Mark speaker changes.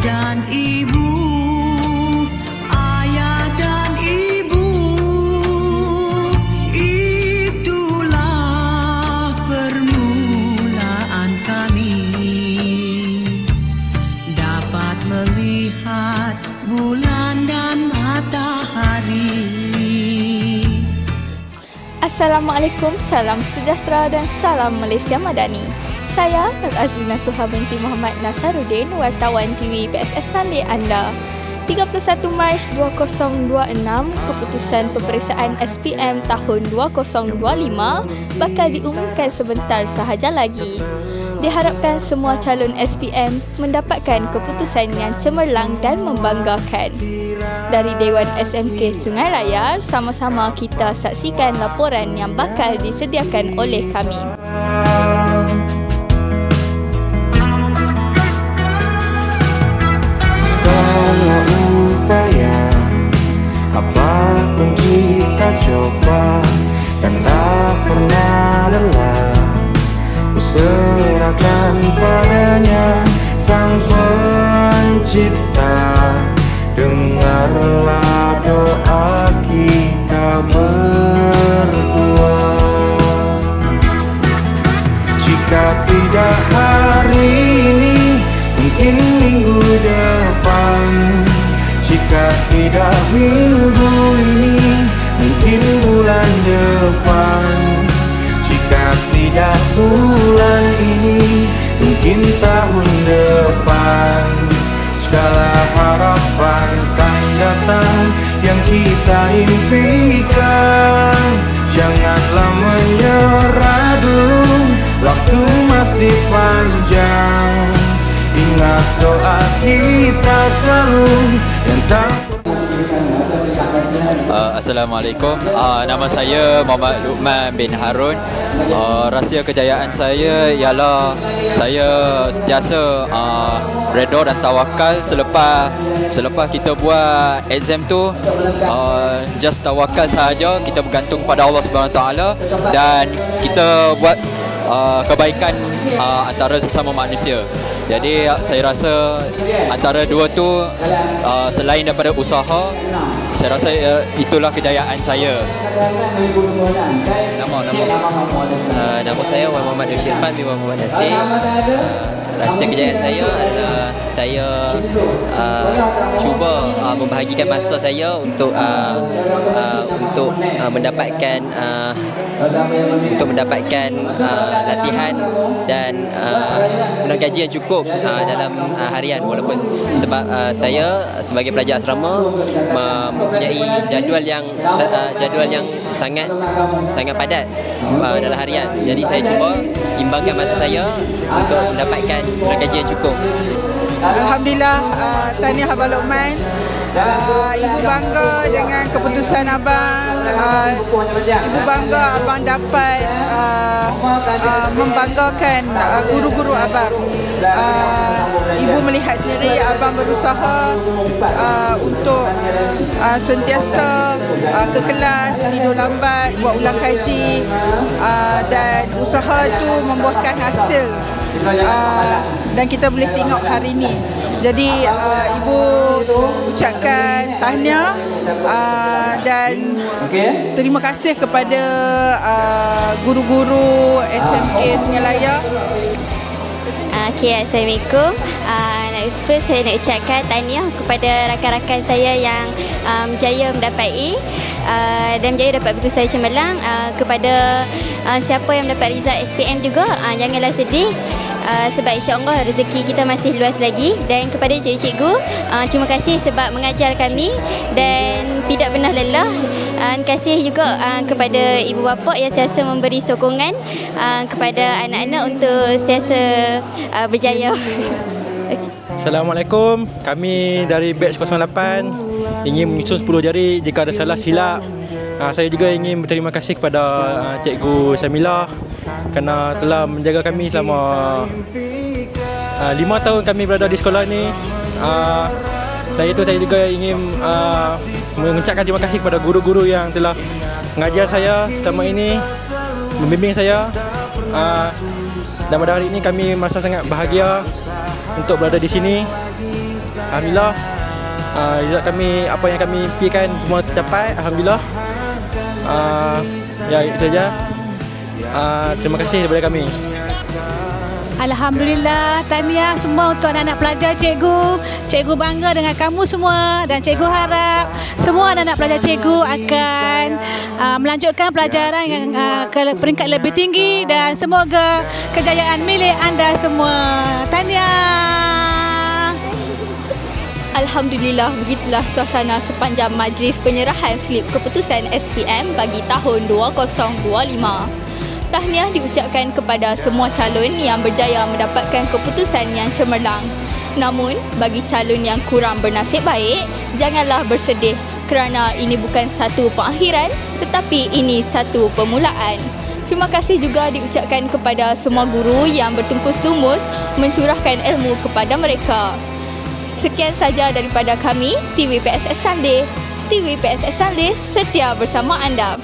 Speaker 1: dan ibu, ayah dan ibu, itulah permulaan kami dapat melihat bulan dan matahari.
Speaker 2: Assalamualaikum, salam sejahtera dan salam Malaysia Madani. Saya Nur Azlina Suha binti Muhammad Nasaruddin, wartawan TV PSS Saleh anda. 31 Mac 2026, keputusan peperiksaan SPM tahun 2025 bakal diumumkan sebentar sahaja lagi. Diharapkan semua calon SPM mendapatkan keputusan yang cemerlang dan membanggakan. Dari Dewan SMK Sungai Layar, sama-sama kita saksikan laporan yang bakal disediakan oleh kami.
Speaker 3: Segala upaya, apapun kita coba, dan tak pernah lelah, ku serahkan padanya Sang Pencipta. Dengarlah doa kita berdua. Jika tidak hari ini, mungkin minggu depan. Jika tidak minggu ini, mungkin bulan depan. Jika tidak bulan ini, mungkin tahun depan. Segala harapan kan datang yang kita impikan. Janganlah menyerah dulu, waktu masih panjang. Ingat doa kita selalu yang tak.
Speaker 4: Assalamualaikum. Nama saya Muhammad Luqman bin Harun. Rahsia kejayaan saya ialah saya sentiasa redha dan tawakal selepas kita buat exam tu, just tawakal sahaja, kita bergantung pada Allah Subhanahu Wa Taala dan kita buat kebaikan antara sesama manusia. Jadi saya rasa antara dua tu, selain daripada usaha, saya rasa itulah kejayaan saya.
Speaker 5: Nama saya Wan Muhammad Irfan bin Wan Muhammad Nasir. Rahsia kejayaan saya adalah saya cuba membahagikan masa saya untuk mendapatkan latihan dan gaji yang cukup dalam harian, walaupun sebab saya sebagai pelajar asrama mempunyai jadual yang sangat padat dalam harian. Jadi saya cuba imbangkan masa saya untuk mendapatkan gaji yang cukup.
Speaker 6: Alhamdulillah, tahniah Abang Luqman. Ibu bangga dengan keputusan abang. Ibu bangga abang dapat membanggakan guru-guru abang. Ibu melihat sendiri abang berusaha untuk sentiasa ke kelas, tidur lambat, buat ulang kaji, dan usaha itu membuahkan hasil. Dan kita boleh tengok hari ini. Jadi ibu ucapkan tahniah dan terima kasih kepada guru-guru SMK Sungai Layar.
Speaker 7: Assalamualaikum. First saya nak ucapkan tahniah kepada rakan-rakan saya yang berjaya mendapat A dan berjaya dapat keputusan cemerlang. Kepada siapa yang mendapat result SPM juga, janganlah sedih. Sebab insya-Allah rezeki kita masih luas lagi. Dan kepada cikgu-cikgu, terima kasih sebab mengajar kami dan tidak pernah lelah. Terima kasih juga kepada ibu bapa yang sentiasa memberi sokongan kepada anak-anak untuk sentiasa berjaya.
Speaker 8: Assalamualaikum. Kami dari batch 08 ingin menyusun 10 jari. Jika ada salah silap, saya juga ingin berterima kasih kepada Cikgu Syamila kerana telah menjaga kami selama 5 tahun kami berada di sekolah ni. Dari itu saya juga ingin mengucapkan terima kasih kepada guru-guru yang telah mengajar saya selama ini, membimbing saya. Dan pada hari ini kami merasa sangat bahagia untuk berada di sini. Alhamdulillah, result kami, apa yang kami impikan semua tercapai. Alhamdulillah. Ya, itu saja. Terima kasih daripada kami.
Speaker 9: Alhamdulillah, tahniah semua untuk anak-anak pelajar cikgu. Cikgu bangga dengan kamu semua dan cikgu harap semua anak-anak pelajar cikgu akan melanjutkan pelajaran yang ke peringkat lebih tinggi dan semoga kejayaan milik anda semua. Tahniah.
Speaker 2: Alhamdulillah, begitulah suasana sepanjang majlis penyerahan slip keputusan SPM bagi tahun 2025. Tahniah diucapkan kepada semua calon yang berjaya mendapatkan keputusan yang cemerlang. Namun, bagi calon yang kurang bernasib baik, janganlah bersedih kerana ini bukan satu pengakhiran tetapi ini satu permulaan. Terima kasih juga diucapkan kepada semua guru yang bertungkus lumus mencurahkan ilmu kepada mereka. Sekian saja daripada kami, TV PSS Sunday. TV PSS Sunday setia bersama anda.